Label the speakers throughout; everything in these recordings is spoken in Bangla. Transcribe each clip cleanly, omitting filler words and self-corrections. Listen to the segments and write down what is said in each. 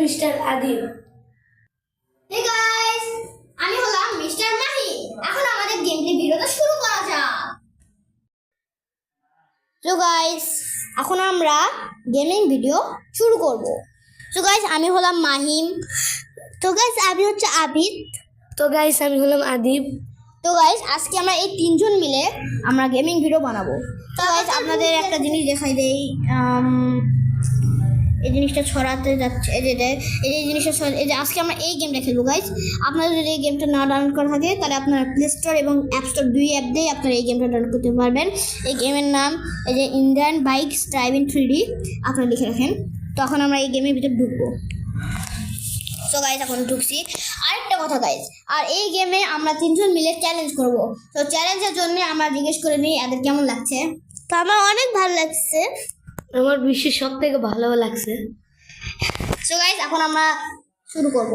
Speaker 1: মিস্টার আদিব।
Speaker 2: হে গাইস, আমি হলাম মিস্টার মাহি। এখন আমাদের গেম প্লে ভিডিওটা শুরু করা যাক। তো গাইস, এখন আমরা গেমিং ভিডিও শুরু করব। তো গাইস, আমি হলাম মাহিম। তো গাইস, আমি হচ্ছে আবিদ।
Speaker 1: তো গাইস, আমি হলাম আদিব।
Speaker 2: তো গাইস, আজকে আমরা এই তিনজন মিলে আমরা গেমিং ভিডিও বানাবো। তো গাইস, আপনাদের একটা জিনিস দেখাই দেই। এই জিনিসটা ছড়াতে যাচ্ছে, এই জিনিসটা এই যে আজকে আমরা এই গেমটা খেলবো গাইস। আপনারা যদি এই গেমটা না ডাউনলোড করা থাকে তাহলে আপনারা প্লে স্টোর এবং অ্যাপ স্টোর দুই অ্যাপ দিয়ে আপনারা এই গেমটা ডাউনলোড করতে পারবেন। এই গেমের নাম এই যে ইন্ডিয়ান বাইকস ড্রাইভিং 3D, আপনারা লিখে রাখেন। তখন আমরা এই গেমের ভিতরে ঢুকবো। সো গাইস, এখন ঢুকছি। আরেকটা কথা গাইস, আর এই গেমে আমরা তিনজন মিলে চ্যালেঞ্জ করব। তো চ্যালেঞ্জের জন্য আমরা জিজ্ঞেস করে নিই এদের কেমন লাগছে। তো আমার অনেক ভালো লাগছে।
Speaker 1: আমার বিশ্বের সব থেকে ভালো লাগছে।
Speaker 2: সো গাইস, এখন আমরা শুরু করব।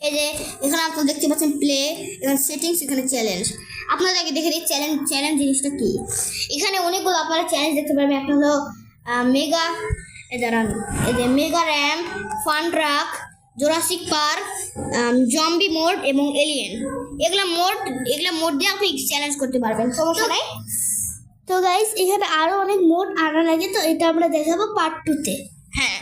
Speaker 2: এই যে এখানে আপনারা দেখতে পাচ্ছেন প্লে, এখানে সেটিংস, এখানে চ্যালেঞ্জ। আপনাদেরকে দেখে দিই চ্যালেঞ্জ জিনিসটা কি। এখানে অনেকগুলো আপনারা চ্যালেঞ্জ দেখতে পারবেন। একটা হলো মেগা এই যে mega ramp, fun truck, Jurassic park, zombie mode এবং এলিয়েন। এগুলো মোড দিয়ে আপনি চ্যালেঞ্জ করতে পারবেন, সমস্যা নাই। তো গাইস, এখানে আরো অনেক মোড আনা লাগে, তো এটা আমরা দেখাবো পার্ট 2-তে। হ্যাঁ,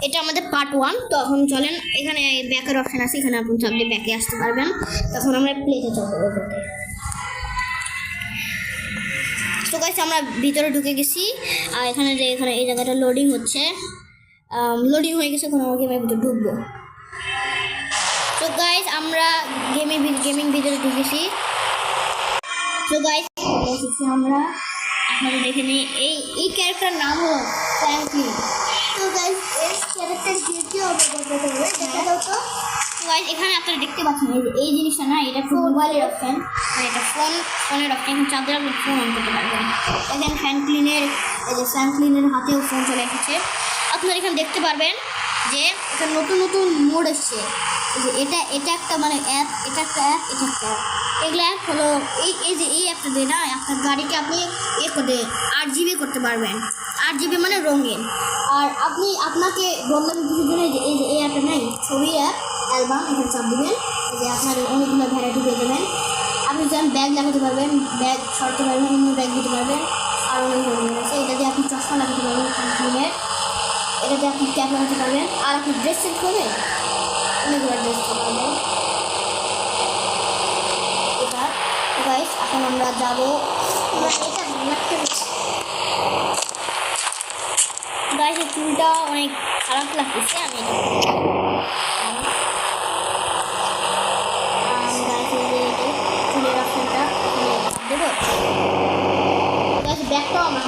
Speaker 2: এটা আমাদের পার্ট 1। তখন চলেন, এখানে ব্যাকের অপশন আছে, এখানে আপনি চাপ দিয়ে ব্যাকে আসতে পারবেন। তখন আমরা প্লেতে চলবো। তো গাইস, আমরা ভিতরে ঢুকে গেছি। আর এখানে এই জায়গাটা লোডিং হচ্ছে, লোডিং হয়ে গেছে। এখন আমরা গেমের ভিতরে ঢুকবো। তো গাইস, আমরা গেমিং ভিতরে ঢুকেছি। তো গাইস, আমরা আপনারা দেখে নিই এই ক্যারেক্টার নাম হলো ফ্র্যাঙ্কলিন। তো গাইস, এই ক্যারেক্টার কি হবে দেখা দাও তো। গাইস, এখানে আপনারা দেখতে পাচ্ছেন এই জিনিসটা না, এটা মোবাইলের অপশন, মানে এটা ফোনের অপশন। এখন চার্জার আপনি ফোন অন করতে পারবেন। দেখেন ফ্র্যাঙ্কলিনের হাতেও ফোন চলে এসেছে। আপনারা এখানে দেখতে পারবেন যে এখানে নতুন মোড এসছে। এটা একটা মানে অ্যাপ, এটা একটা অ্যাপ। এগুলো অ্যাপ হলো এই অ্যাপটা দিয়ে না আপনার গাড়িকে আপনি করে 8GB করতে পারবেন। 8GB মানে রঙিন। আর আপনাকে বললাম কিছুর জন্য এই অ্যাপটা নেই, ছবির অ্যাপ, অ্যালবাম। এখানে চাপ দেবেন, যে আপনার অনেকগুলো ভ্যারাইটি পেয়ে যাবেন। আপনি যেমন ব্যাগ লাগাতে পারবেন, ব্যাগ সরাতে পারবেন, অন্য ব্যাগ দিতে পারবেন। আর অনেক ধরনের আছে। এটা দিয়ে আপনি চশমা লাগাতে পারবেন, ফ্র্যাঙ্কলিনের। এটা দিয়ে আপনি ক্যাপ লাগাতে পারবেন। আর আপনি ড্রেস চেঞ্জ করবেন, অনেকগুলো ড্রেস করতে পারবেন। এটা গাইস, এখন আমরা যাবো। গাইস, এই চুলটা অনেক খারাপ লাগতেছে, আমি এটা চুলের অপশনটা দেবো। গাইস, ব্যাগটাও আমার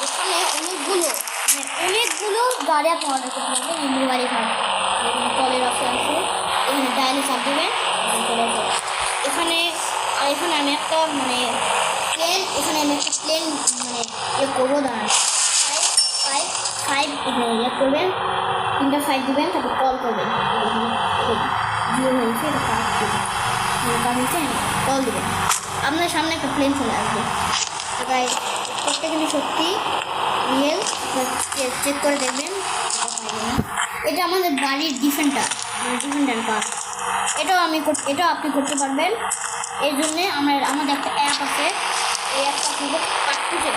Speaker 2: এখানে অনেকগুলো গাড়ি আপনি অর্ডার করতে পারবেন। এই মোবাইলে কলের অপশন আছে, এখানে ডায়ালে চাপ দেবেন, এখানে আমি একটা মানে প্লেন মানে করবো। দাঁড়ান, 5 এখানে করবেন, 3টা 5 দেবেন, তারপর কল করবেন। জিরো হয়েছে, কল দেবেন, আপনার সামনে একটা প্লেন চলে আসবে। তাই প্রত্যেক কিন্তু সত্যি রিয়েল, চেক করে দেখবেন। এটা আমাদের গাড়ির ডিফেন্ডার কার। এটাও আপনি করতে পারবেন। এই জন্যে আমাদের একটা অ্যাপ আছে, এই অ্যাপটা আপনি পার্ট 2-তে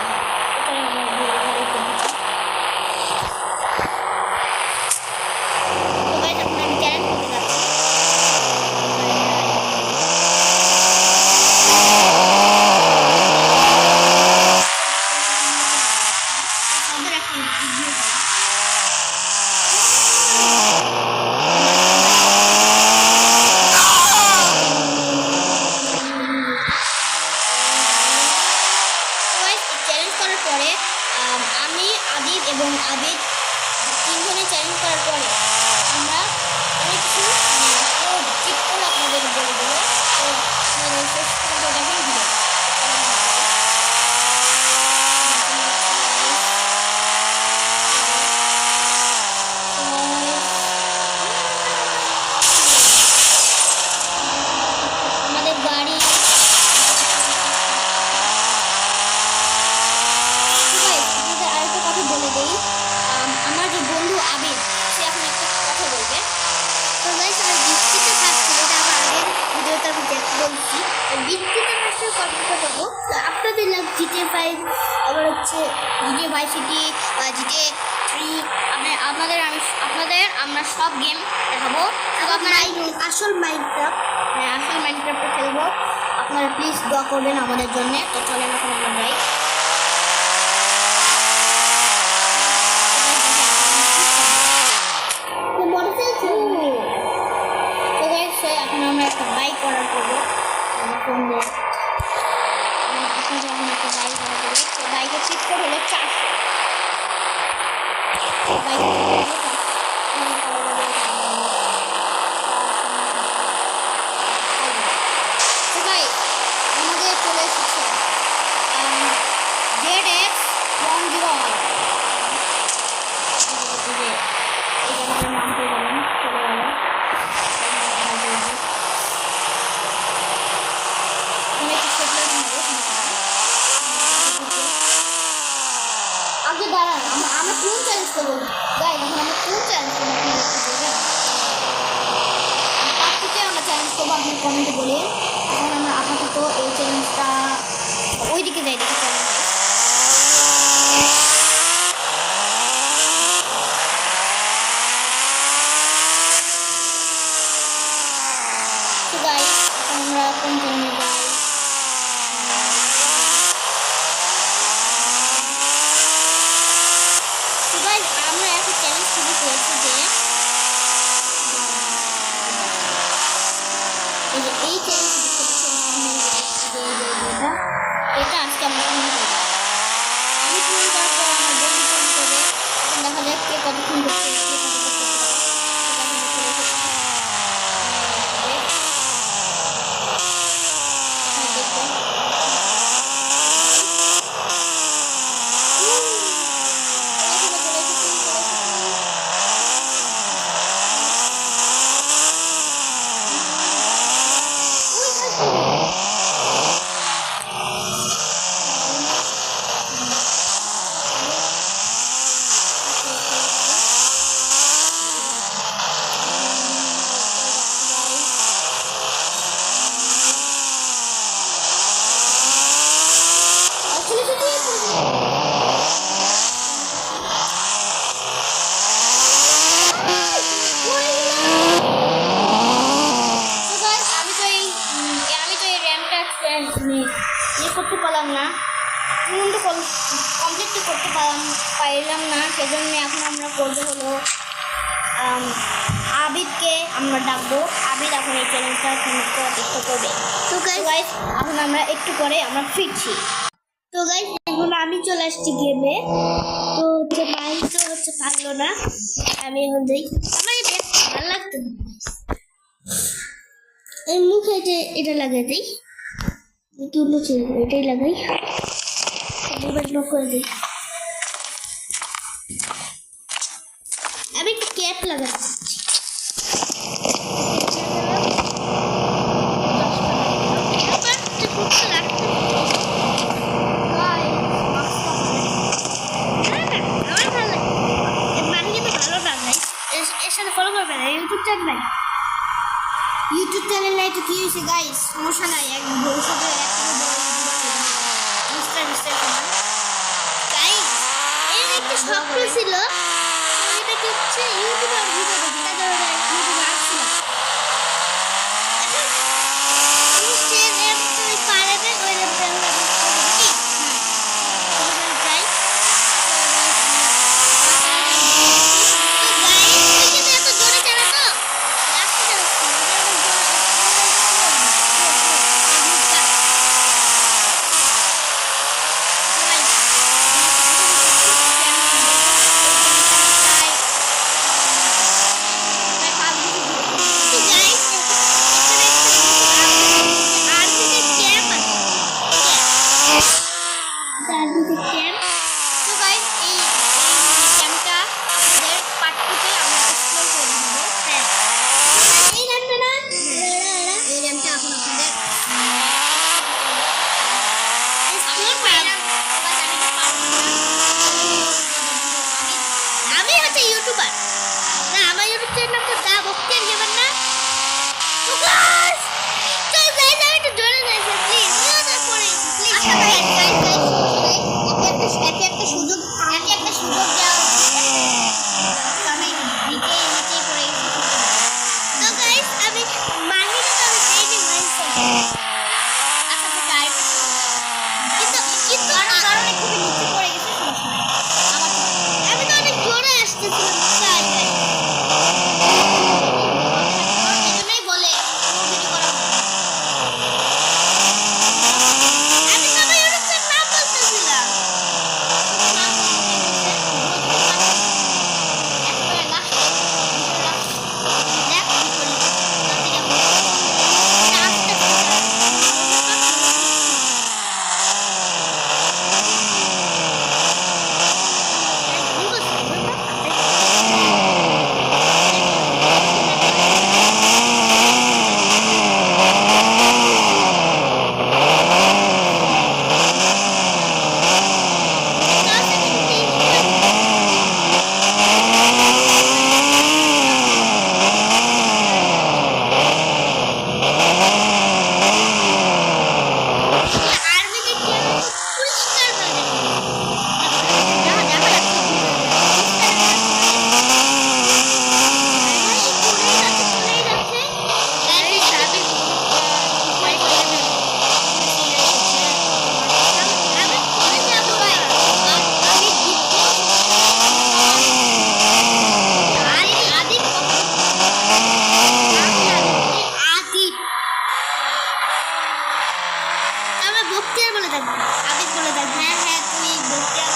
Speaker 2: বিদ্যুতের মাস্টার কম্পিউটার করবো। তো আপনাদের লাগ GTA 5 আবার হচ্ছে GTA 5 সিটি বা GTA 3 আপনাদের আমরা সব গেম দেখাবো। তো আপনারা আসল মাইনক্রাফট খেলবো। আপনারা প্লিজ দোয়া করবেন আমাদের জন্য। তো চলেন এখন আমরা যাই। এখন আমরা একটা বাইক অর্ডার করবো। বাইকের সিট কোড হলো 400। আমাদের চলে এসেছে ZX101। এই জায়গাটার নাম পেয়ে যাবেন, চলে গেল। আগে দাঁড়ান, আমরা কোন চ্যালেঞ্জ করবো গাইস? এখন আমরা কোন চ্যালেঞ্জ করবো আপনি দেখতে চাইবেন? পার্টিতে আমরা চ্যালেঞ্জ করবো, আপনি কমেন্টে বলে। এখন আমরা আপাতত এই চ্যালেঞ্জটা ওইদিকে যাই, দেখি চ্যালেঞ্জ। তো গাইস এখন আমরা কোন চ্যালেঞ্জে যাই? আমরা একটা চ্যালেঞ্জ শুরু করেছি যে এই চ্যালেঞ্জ এটা আজকে আমরা পূরণ করবো। আমি পূরণ করার পর আমার বন্ধু পূরণ করবে। এখন দেখা যাক কে কতক্ষণ করছে, কে কত করতে করতে পারলাম না, কমপ্লিট করতে পারলাম না। সেজন্য এখন আমরা করবো হলো আবিদকে আমরা ডাকবো। আবিদ এখন এই চ্যালেঞ্জটা অপেক্ষা করবে। তো গাইস এখন আমরা একটু পরে আমরা ফিরছি। তো গাইস এখন আমি চলে আসছি গেমে। তো হচ্ছে মাইন্ড তো হচ্ছে পারলো না, আমি এখন যাই। আমার এটা ভালো লাগতো না, এই মুখে এটা লাগাই দিই, এটাই লাগাই, মোবাইল লক করে দিই। আমি একটা ক্যাপ লাগাচ্ছি। ইউটিউব চ্যানেল নাই তো কি হয়েছে গাইস? সমস্যা নাই, এক ভবিষ্যতে একটা স্বপ্ন ছিল, এটা কি হচ্ছে ইউটিউবার ভিডিও দেখি, তাদের ইউটিউবে আসছিল। একে একটা সুযোগ দেওয়া হচ্ছে। তো আমি নিচে পড়ে গেছি। তো গাইস আমি মাহির তো আমি পেইন্টিং বানাইছি। আচ্ছা তো গাইস কিন্তু আমার কারণে খুবই নিচে পড়ে গেছে সমস্যা নাই। আমি তো অনেক জোরে আসতেছিলাম গাইস। এজন্যই বলে ভিডিও করা আমি তো আমার ইউটিউবের নাম বলতেছিলাম। বক্তিয়ার বলে থাকবো আবিদ বলে থাকবো হ্যাঁ হ্যাঁ তুই বক্তিয়ার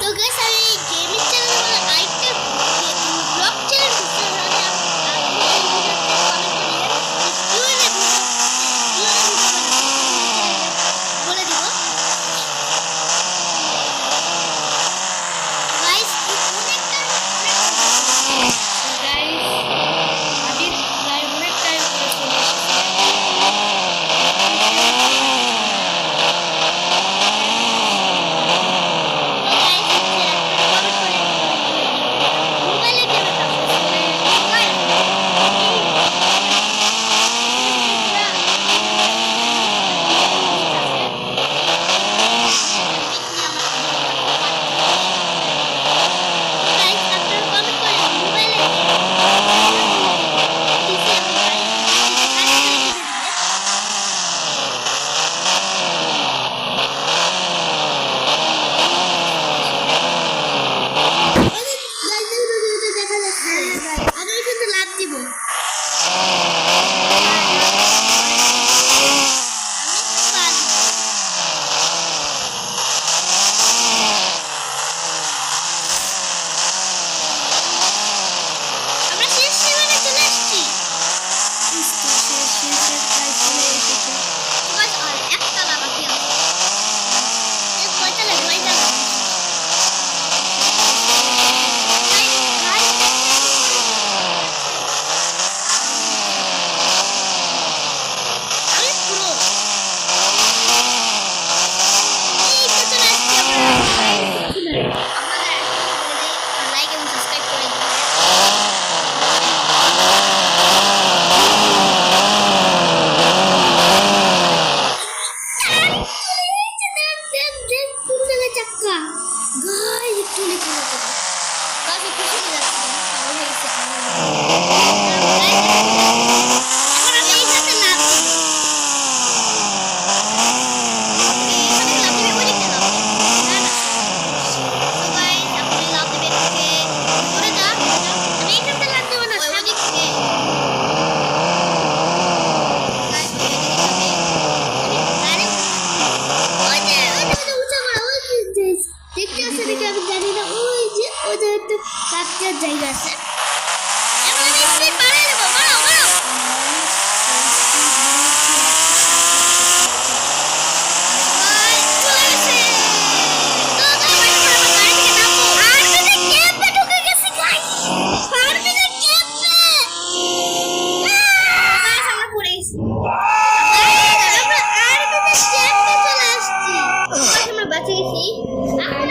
Speaker 2: তো গাইস আমি গেমিং চ্যানেলে আরেকটা ব্লগ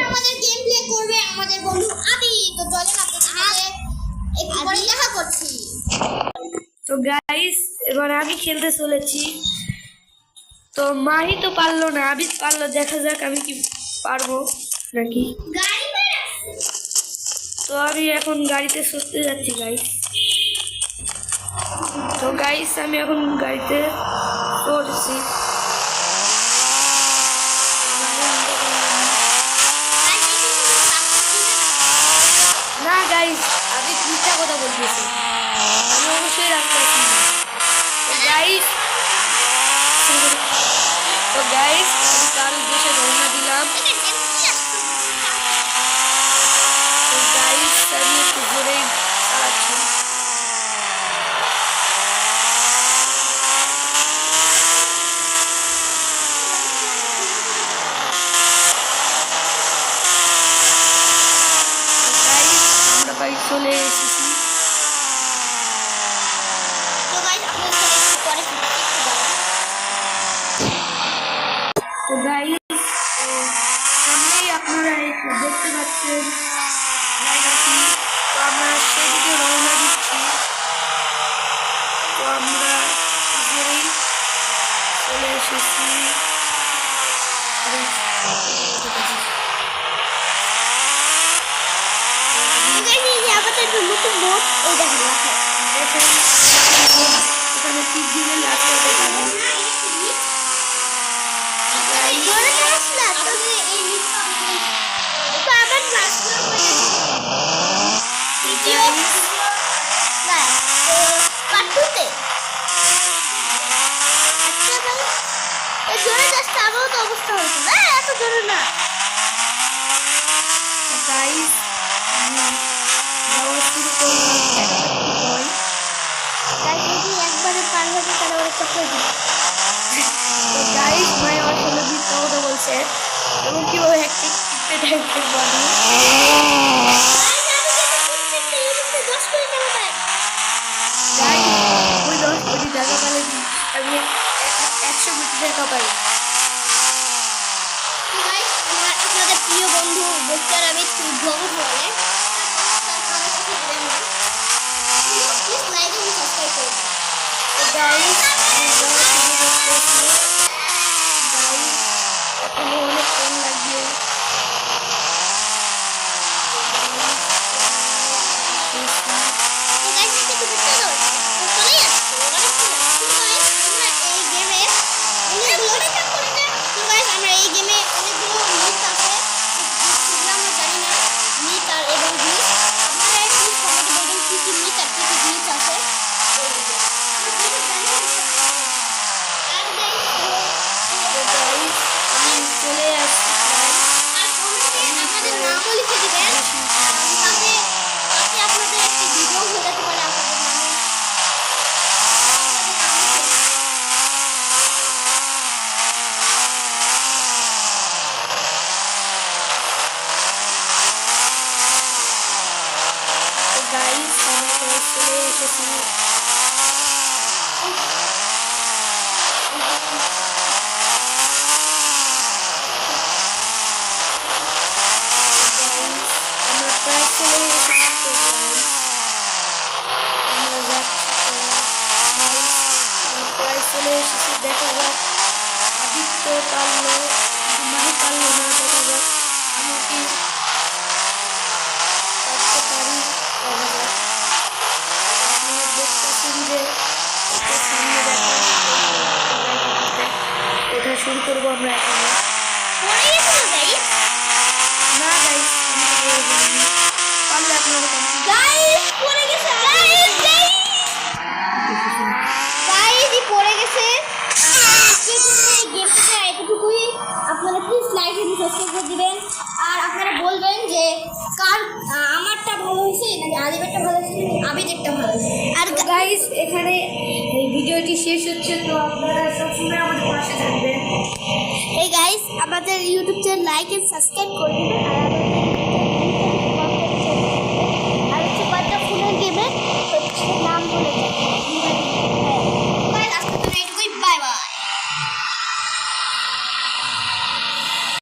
Speaker 2: আমাদের গেম প্লে করবে আমাদের বন্ধু আদি। তো চলেন আপনাদের সাথে একটু পরে দেখা করছি।
Speaker 1: তো গাইস এবার আমি খেলতে চলেছি। তো মাহি তো পারলো না, আবিদ পারলো, দেখা যাক আমি কি পারবো নাকি।
Speaker 2: গাড়ি মেরে
Speaker 1: তো আমি এখন গাড়িতে চড়তে যাচ্ছি গাইস। তো গাইস আমি এখন গাড়িতে চড়ছি। না গাইস, আমি মিথ্যা কথা বলতেছি, আমি অবশ্যই রাস্তায় ছিলাম। গাইস তো গাইস আমি তার উদ্দেশ্যে রওনা দিলাম। তো গাইস আমি একটু জোরেই চালাচ্ছি। গাইস আমরা বাড়ি চলে এসেছি।
Speaker 2: তো গাইস আপনাদের সাথে একটু পরে
Speaker 1: তো গাইস সামনেই আপনারা একটু দেখতে পাচ্ছেন জায়গাটি। তো আমরা সেদিকে রওনা দিচ্ছি। তো আমরা জোরেই চলে এসেছি।
Speaker 2: আমাদের নতুন বোট ওই দেখেন
Speaker 1: দেখেন এখানে টিপ দিলে লাফিয়ে যাবে।
Speaker 2: অবস্থা হয়েছে না এত জোরে না।
Speaker 1: গাইস যাওয়া শুরু করলাম একটা ভয়।
Speaker 2: একবারে পার হয়ে তারা ওরা চক্কর দিবে।
Speaker 1: তো গাইস ভাই আমার সাথে মিথ্যা কথা বলছে এবং কি ও একটা টিপে দেখতে পারি। গাইস ওই 10 কোটি টাকা পেলে আমি 100 কোটি টাকা পাই।
Speaker 2: আপনাদের প্রিয় বন্ধু বক্তার আমি ব্লগ বলে
Speaker 1: তো গাইস আমি যাওয়া শুরু করতেছি। গাইস এখনো অনেক কম লাগবে। তো গাইস আমি চলে আসছি প্রায়।
Speaker 2: আপনাদের একটি ভিডিও হয়ে যেতে পারে আপনাদের নামে।
Speaker 1: তো গাইস আমি প্রায় চলে এসেছি। গাইস আমরা প্রায় চলে এসেছি। তো গাইস আমরা যাচ্ছি। গাইস আমরা প্রায় চলে এসেছি। দেখা যাক আদিত্য পারলো মানে পারলো না। দেখা যাক আমি কি করতে পারি। দেখা যাক আপনারা দেখতেছেন যে এটা সামনে দেখা ওঠা শুরু করবো আমরা এখানে। না গাইস আমি তো বলে দিইনি। পারলে আপনারা
Speaker 2: আপনারা প্লিজ লাইক এবং সাবস্ক্রাইব করে দিবেন। আর আপনারা বলবেন যে কার আমারটা ভালো হয়েছে নাকি আদিবেরটা ভালো হয়েছে নাকি আবিদেরটা ভালো হয়েছে।
Speaker 1: আর গাইস এখানে এই ভিডিওটি শেষ হচ্ছে। তো আপনারা সবসময় আমাদের পাশে থাকবেন।
Speaker 2: এই গাইস আমাদের YouTube channel like and subscribe করে দিবেন। আর আমাদের